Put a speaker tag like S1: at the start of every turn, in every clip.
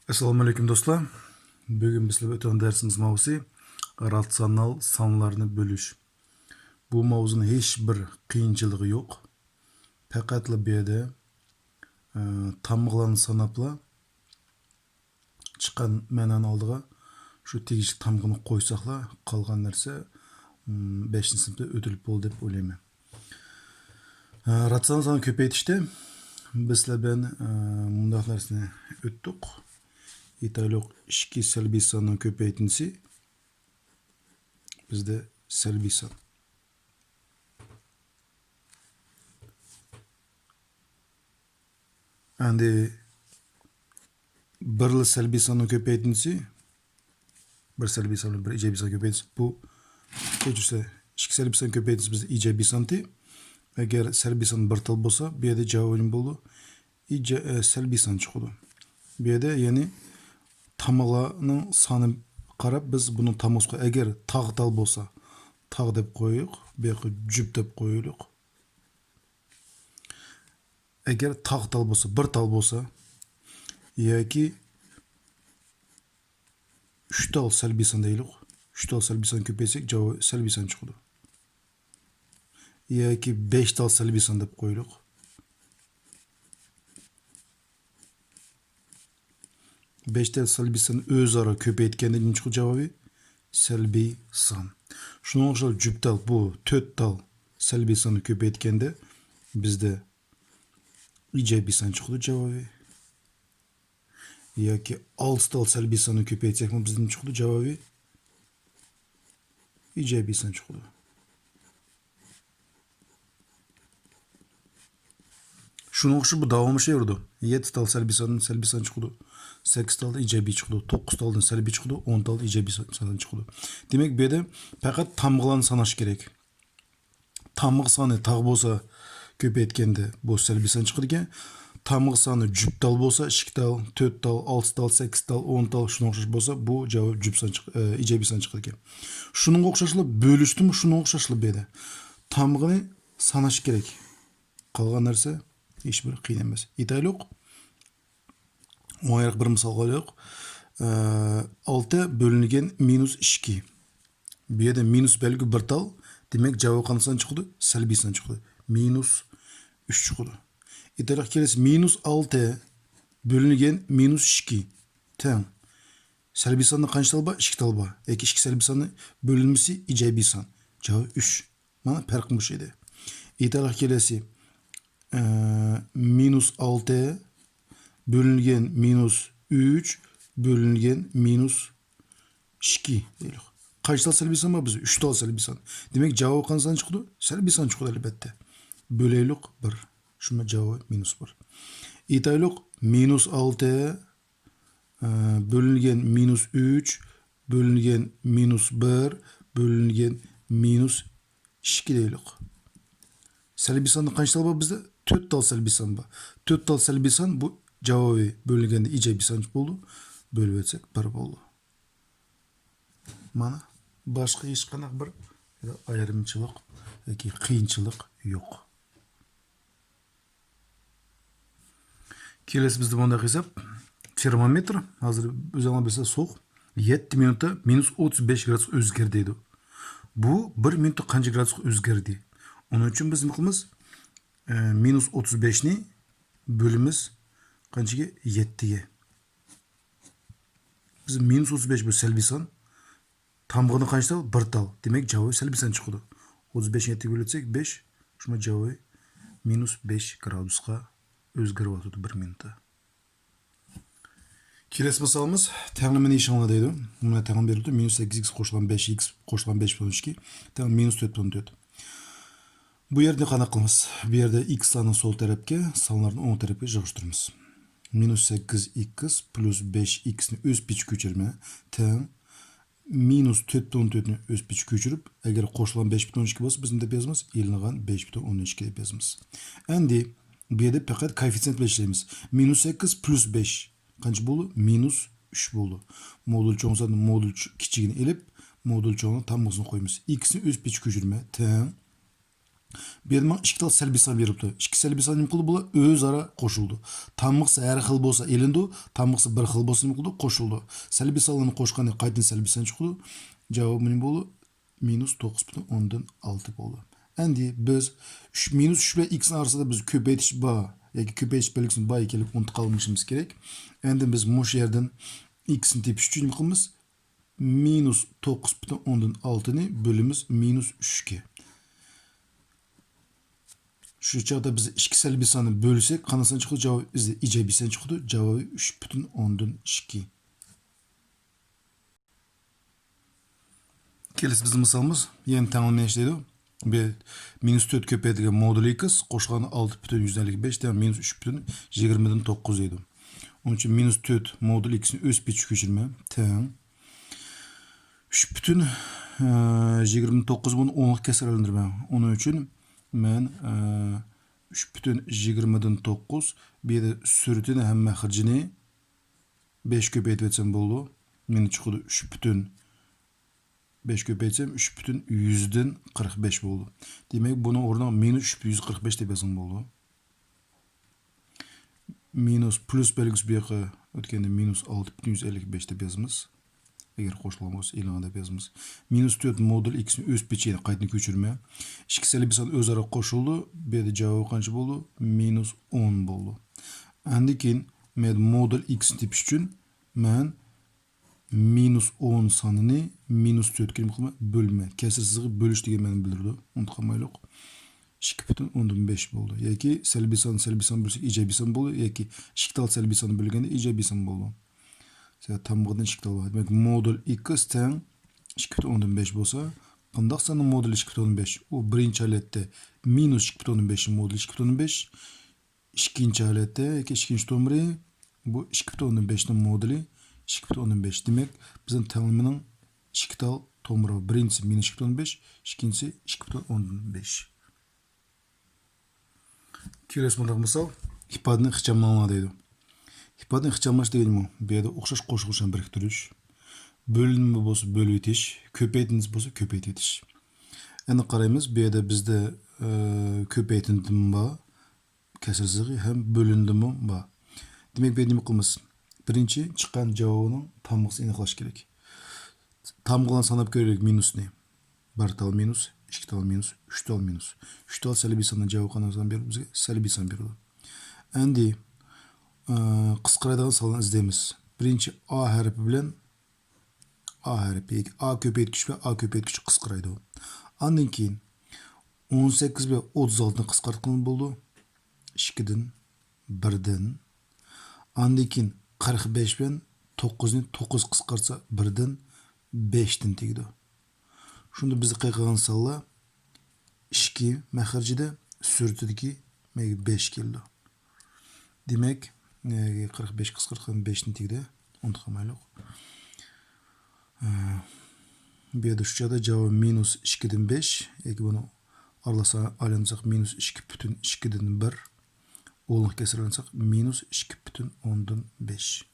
S1: Assalamu alaikum dostlar. Bugün bizle ötən dersimiz mavzusu rasional sanlarını bölüş. Bu mavzunun hiç bir qiyinçılığı yok. Faqatla bir yerdə tamğılarını sanapla çıkan mənanın aldığa şu tegişli tamğını qoysaqla qalğan narsa 5-ci sinifdə ötülüp boldu dep oylayman. Rasional sanı köpeytişte bizle ben mundaq narsani öttük. İtalyak iki selbi sanın köpeytintisi bizde selbi san. Endi bir selbi sanın köpeytintisi bir selbi san bir icebi san köpeytintisi bu keçirse iki selbi san köpeytintisi bizde icebi santi. Eğer selbi san bir tal bolsa bir yerde cevabın bolu selbi san çıkıdı. Bir yerde yani tamağının sanı qarab biz bunun tamıqı eğer tağ tal bolsa tağ dep qoyuq, belki cüp dep qoyuq. Eğer tağ tal bolsa, bir tal bolsa yoki 3 tal selbi san deylik. 3 tal selbi san köpeysek cevabı selbi san çıkıdı. Yoki 5 tal selbi san dep qoyuq. 5 tal selbi san özara köpeytkende ne çıkı cevabı? Selbi san. Şuna oxşar cüp tal bu 4 tal selbi sanı köpeytkende bizde icebi san çıkıdı cevabı. Yoki 6 tal selbi sanı köpeytsek mi bizden çıkıdı cevabı? İcebi san çıkıdı. Şuna oxşar bu davamı şey oldu. 7 tal selbi san çıkıdı. 8 tal icebi çıkıdı. 9 taldan selbi çıkıdı. 10 tal icebi san çıkıdı. Demek bu yerdə faqat tamğılarını sanaş gerek. Tamıq sanı tağ bolsa köpeytkende bu selbi san çıkıdı ekan. Tamıq sanı cüp tal bolsa 2 tal, 4 tal, 6 tal, 8 tal, 10 tal şuna oxşaş bolsa bu cevap cüp san icebi san çıkıdı ekan. Şunun oxşaşlı bölüştüm, şunun oxşaşlı bu yerdə. Tamğını sanaş gerek. Qalğan narsa hiç bir qiyin emas. İtalyak oyarak bir misal qo'yaylik. 6 bölüngen minus 2. Bu yerda minus belgi bir tal. Demek cevap qansan çıkıdı? Selbi san çıkıdı. Minus 3 çıkıdı. İtalyak kelesi minus 6 bölüngen minus 2. Tamam. Selbi sanı kaç tal ba? 2 tal ba. 2 selbi sanı bölünmesi icebi san. Cevap 3. Mana fark bu şeyde. İtalyak kelesi minus 6 bölüngen minus 3 bölüngen minus 2 deylik. Kaç tal selbi san var bizde? 3 tal selbi san. Demek cevabı kansan çıktı? Selbi san çıktı elbette. Böleylik 1. Şuna cevabı minus 1. İtalyak minus 6 bölüngen minus 3 bölüngen minus 1 bölüngen minus 2 deylik. Selbi sanı kaç tal var bizde? 4 tal selbi san var. 4 tal selbi san bu cevabı bölüngende icebi san boldu. Bölüp etsek 1 boldu. Mana başka hiç qanaq bir ayrımçılık yoki qiyinçılık yok. Kelesi bizde bunday hesap. Termometr hazır özüne bilse soğuk. 7 minutta minus 35 gradus özgerdiydi. Bu 1 minutta qancha gradus özgerdi? Onun için biz ne qilamiz? Minus 35'ni bölümüz qanchaga 7'ye. Biz minus 35 bu selbi san. Tamğını kaç tal? 1 tal. Demek cevabı selbi san çıkıdı. 35 7'ye bölütsek 5. Şuna cevabı minus 5 graduska özgürüp atıdı 1 minutta. Kelesi misalımız tağımını işanla deydi. Buna tağım verildi. Minus 8x qo'shilgan 5x qo'shilgan 5/2. Tağım minus 4/4. Bu yerde qanaq qilamiz? Bu yerde x sanını sol tarafga, sanlarni o'ng tarafga yig'ishtiramiz. Minus 8x plus 5x'ni öz piç ko'chirma tağım minus 4/4'ni öz piç ko'chirib, agar qo'shilgan 5/2 bo'lsa, biz nima deymiz? Ilingan 5/12 deb yozamiz. Endi bu yerda faqat koeffitsient bilan ishlaymiz. Minus 8 plus 5 qancha bo'ldi? Minus 3 bo'ldi. Modul cho'ngsa modul kichigini elib, modul cho'ngni tamg'isini qo'yamiz. X'ni öz piç ko'chirma tang Benim iki tane selbi san beripti. İki selbi san nima qildi? Bular o'zaro qo'shildi. Tammiqsi har xil bo'lsa elindi, tammiqsi bir xil bo'lsa nima qildi? Qo'shildi. Selbi sanlarni qo'shganda qaytadan selbi san chiqdi. Javob nima bo'ldi? -9,6 bo'ldi. Endi biz -3 bilan x orasida biz ko'paytirish bor yoki ko'paytirish belgisini bor ekanligini unutib qolmashimiz kerak. Endi biz mush yerdan x ni tepish uchun nima qilamiz? -9,6 ni bölümüz -3 ga. Şu çağda biz iki selbi sanı bölsek qanaqasan chiqdi? Javob bizde ijobiy san chiqdi. Javobi 3,2. Kelesi bizim misalımız yeni tanımlamaya işleydi. Bir -4 köpeytilen modül x qo'shgani 6,155 dan -3,20'den 9 deydi. Onun için -4 modül x'ni öz pechi ko'chirma teng 3,29 bunu 10'lık kesirlendirmem. Onun için ben 3,29 bir de sürütünü hem mehircini 5 köpeytip etsem boldu. Meni çıkıdı 3,5 köpeytsem 3,145 boldu. Demek bunu oradan -3,145 dep yazsam boldu. Minus plus belgisi bir yoqqa o'tganda -6,155 dep yazamiz. Eğer qo'shilgan bo'lsa e'lon deb yozamiz. -4 modul x ni o'z pechiga qaytadan ko'chirma. Ikki selbi son o'zaro qo'shildi. Bu yerda javob qancha bo'ldi? -10 bo'ldi. Endi keyin men modul x ni tepish uchun men -10 sonini -4 ga nima bölme. Kesir sig'i bo'lish degan ma'noni bildirdi. Unutib qolmaylik. 2,5 bo'ldi. Yoki selbi son bo'lsa ijobiy son bo'ldi yoki ikki tal selbi son bo'lganda ijobiy son bo'ldi. Tamgıdan çıktı var. Demek modul x teng 2,5 bo'lsa, qandaq sanın moduli 2,5? O birinchi holatda -2,5 moduli 2,5. İkinci holatda yoki ikkinchi tomiri bu 2,5 ning moduli 2,5. Demek bizning tanlining ikki tal tomiri. Birinchisi -2,5, ikkinchisi 2,5. Kelesi bunday misol ifodaning ixchamlanma deydi. İfadenin ixchamlash degani bu. Bu yerda o'xshash qo'shilishni biriktirish, bo'linma bo'lsa bo'lib o'tish, ko'paytinish bo'lsa ko'paytib o'tish. Endi qaraymiz, bu yerda bizda ko'paytindim bor, kasr sig'i ham bo'lindimi bor. Demak, bu yerda nima qilamiz? Birinchi chiqqan javobining tamg'isini aniqlash kerak. Tamg'ini sanab ko'raylik minusni. 1 tal minus, 2 tal minus, 3 tal minus. 3 tal salbiy sondan javob qanaqasan berib bizga salbiy son beradi. Endi qisqaradigan sonlarni izlaymiz. Birinchi A harfi bilan A harfi, A ko'paytgich va A ko'paytgich qisqaradi. Ondan keyin 18 va 36 ni qisqartgan bo'ldi. 2 dan 1 dan. Ondan keyin 45 bilan 9 ni 9 qisqartsa 1 dan 5 dan tegdi. Shunda biz qilgan sonlar 2 mahirjida surtidagi 5 keldi. Demek 45 qisqartgan 5 ni tegdi. Unutib qolmaylik. Bu yerda shu joyda javob -2 dan 5. Yoki buni aralasa alamsak -2,2 dan 1. O'lni kesirlansak -2,5.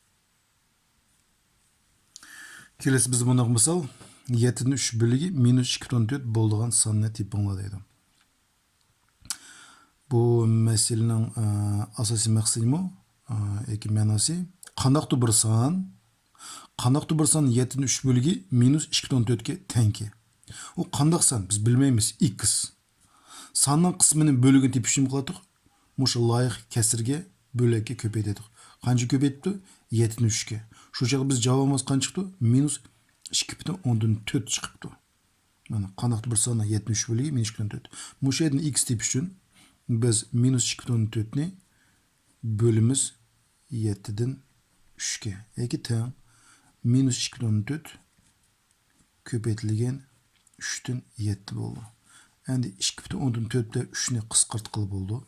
S1: Kelesi biz bunday misol 7 ni 3 bo'ligi -2,4 bo'ladigan sonni tepinglar deydi. Bu meselenin asosiy maqsadi bu. Yoki ma'nosi qanaqdir bir son 7 ni 3 bo'ligi -2,4 ga teng. U qandaq son biz bilmaymiz. X. Sonning qismini bo'ligini tepish nima qildik? Mushu loyiq kasrga bo'lakka ko'paytirdik. Qancha ko'paytdi? 7 ni 3 ga. Shu chog'da biz javobimiz qancha chiqdi? -2,4 chiqibdi. Mana qanaqdir bir sonning 73 bo'ligi -2,4. Mushu yerdan x tepish uchun biz -2,4 ni bölümüz 7'den 3'ge. Eki teng -2,4 köpeytilgen 3'ten 7 oldu. Endi 2,4 ile 3'ni qisqartqılı oldu.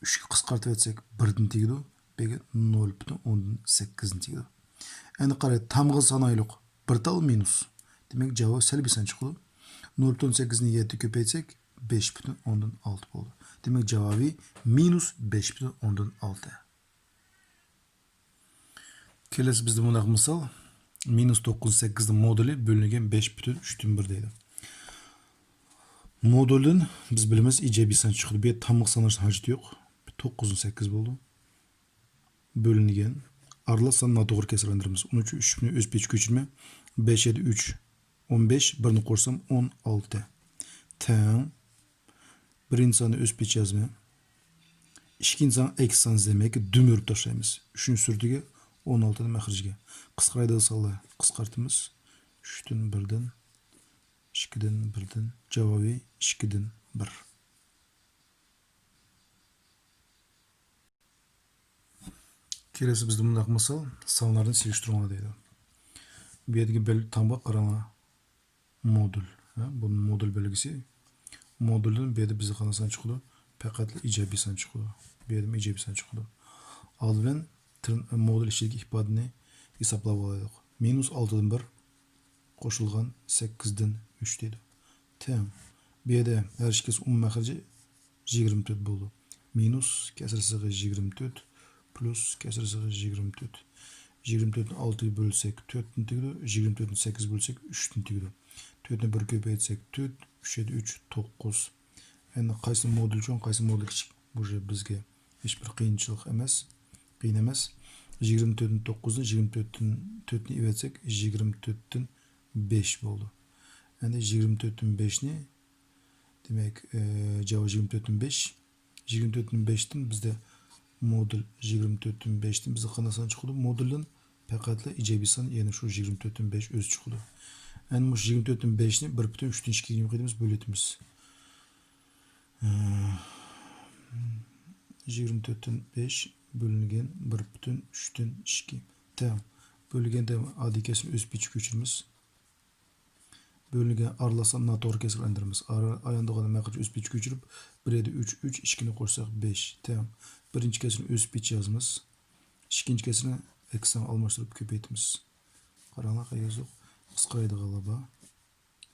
S1: 3'ge qisqartib etsek 1'den tegdi. Begi 0,8'den tegdi. Endi qarayt, tamg'il sanaylik 1 tal minus. Demek javob salbiy son chiqdi. 0,8 ni 7 köpeytsek 5,6 oldu. Demek cevabı -5,6. Kelesi bizde bunday misal -9,8 moduli bölüngen 5,3'ten 1 deydi. Moduldan biz bilamiz ijobiy san chiqdi. Bu tamliq sanlashning hojati yo'q. 9/8 bo'ldi. Bölüngen. Aralash sanni noto'g'ri kesirlantiramiz. Uning uchun 3 ni o'z pech ko'chirma. 5 7 3 15 birni qo'shsam 16. Teng. Birinchi sonni o'z pech yozma. İkinci san eksi san demek ki dümürüp taşlayımız. Üçüncü sürtüge 16'ın məxricige. Qısqaraydı sağla qısqartımız. 3'den 1'den 2'den 1'den cevabı 2'den 1. Kelesi bizde bundaq misal sanlarını siliştirmeli deydi. Bu yerdeki belgi tamba qarama modul. Bunun modul belgisi. Modulun bu yerde bize qanasan çıkıdı. Fakat ijobiy san çıkıdı. Bu yerden ijobiy san çıkıdı. Alben modul içindeki ifadeni hesaplab olaydık. Minus 6'dan 1 qo'shilgan 8'den 3 deydi. Tamam. Bu yerda her ikisi məxrici 24 bo'ldi. Minus kasr sig'i 24 plus kasr sig'i 24. 24'ni 6'ga bölsek 4'ni tegdi. 24'ni 8 bölsek 3'ni tegdi. 4'ni 1 ko'paytsek 4, 3 7 3 9. Yani qaysi modul cho'ng, qaysi modul kichik bu bizga hech bir qiyinchilik emas, qiyin emas. 24'ni 9'ni 24'ni 4'ni ivetsek 24'den 5 bo'ldi. Yani 24'den 5'ni demek cevap 24'den 5. 24'den 5'ten bizde modul 24'den 5'ten bizde qanasan chiqdi? Moduldan faqatla ijobiy san, yani şu 24'den 5 o'zi chiqdi. Yani bu 24'den 5'ni 1/3'den 2'ga qo'yamiz, bo'laymiz. 24'ten 5 bölüngen 1/3'ten 2. Tamam. Bölgende adi kesim öz piç köçürümüz. Bölüngen aralasan noto'g'ri kesirlantiramiz. Ayandığında məxrici öz piç köçürüp 1'e 3 3 2'ni qo'shsak 5. Tamam. Birinci kesimni öz piç yazımız. İkinci kesimni eksen almashtırıp köpeytimiz. Qaranglar qayerda qisqaraydi g'alaba.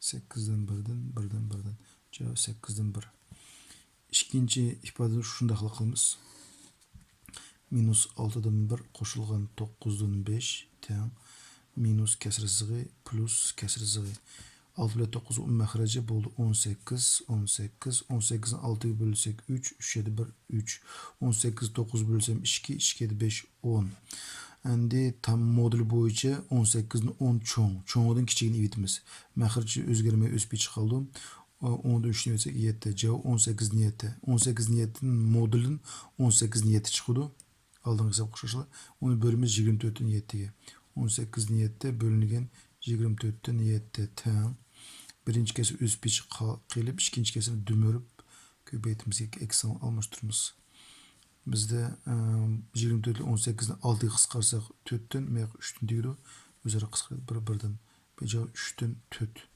S1: 8'den 1'den 1'den 1'den. Cevap 8'den 1. İkinci ifadeni şundaqla qilamiz. Minus 6'dan 1 qo'shilgan 9'dan 5 teng minus kasr sig'i plus kasr sig'i. 6 ile 9 məxrici bo'ldi 18 18 18'ni 6'ga bölsek 3 3 7 1 3 18 9 bölsem 2 2 7 5 10. Endi tam modul bo'yicha 18'ni 10 cho'ng. Cho'ng'idan kichigini ivitimiz. Məxrici o'zgarmay o'z pichi qoldi. 10'da 3'ni ivetsek 7. Cevap 18 niyeti. 18 niyetin modulun 18 niyeti çıkıyordu. Aldığın hesap kuşaşılar. Onu bölümümüz 24'ten 7'ye. 18 niyette bölüngen 24'ten 7'de. Tamam. Birinci kez öz piç qilib, ikinci kesini dümürüp köpeytimizge eksen almıştırımız. Bizde 24 ile 18'den 6'yı qısqarsak 4'ten, meyaq 3'ten deydi. Özara qısqardı 1-1'den. Cevap 3'ten 4.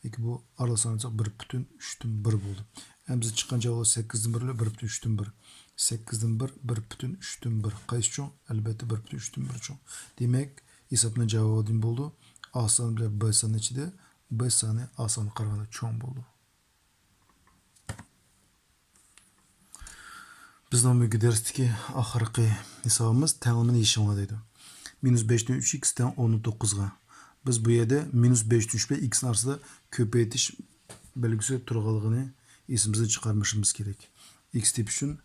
S1: Peki bu arasanacak 1/3'ten 1 bo'ldi. Hem bize çıkan cevap 8'den 1 ile 1/3'ten 1. 8'den 1 1/3'ten 1. Qaysi cho'ng? Albatta 1/3'ten 1 cho'ng. Demek hesabning cevabı din bo'ldi. A sani bilan B sani ichida B sani A sani qaraganda cho'ng bo'ldi. Bizning bugungi darsdagi oxirgi hisobimiz tenglimini yechishni deydi. -5'ten 3x teng 19'ga. Biz bu yerda -5/3 bilan x arasida ko'paytirish belgisi turganligini esimizdan chiqarmishimiz kerak. X deb uchun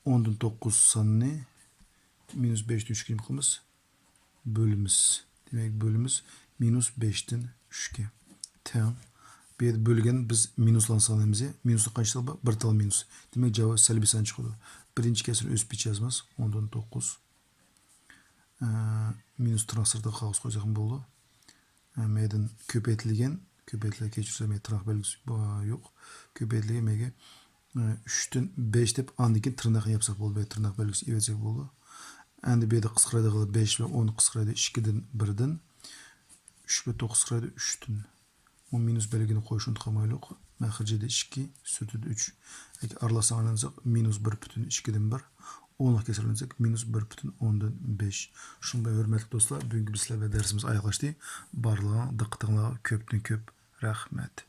S1: 10'dan 9 sonini -5/3 ga qilamiz. Bölümüz. Demek bölümüz -5'ten 3'ge. Tamam. Bu yerda bölgen biz minuslan sanımızı. Minusla qancha tal? 1 tal minus. Demek cevap salbiy san chiqadi. Birinci kesir öz piç yazmaz. 10'dan 9. Minus transferda qog'oz qo'ysak bo'ldi. Meydan köpeytilgen keçirse tırnak belgisi yok. Köpeytilgen mege 3'ten 5 deb andikin tırnak yapsak bo'ldi. Tırnak belgisi ivetsek bo'ldi. Endi bu yerda qisqaraydi 5 ve 10 qisqaraydi 2'den 1'den. 3 ve 9 qisqaraydi 3'ten. O minus belgini qo'yishni unutmaylik. Məxricida 2, sürtüde 3. Eğer aralasan alansak -1/2'den 1. 10'lık kesirlenecek -1/10'dan 5. Şunday hürmetli dostlar, bugünkü bizlerle dersimiz ayaklaştı. Barlığa, diqqatingizga ko'pdan ko'p rahmat.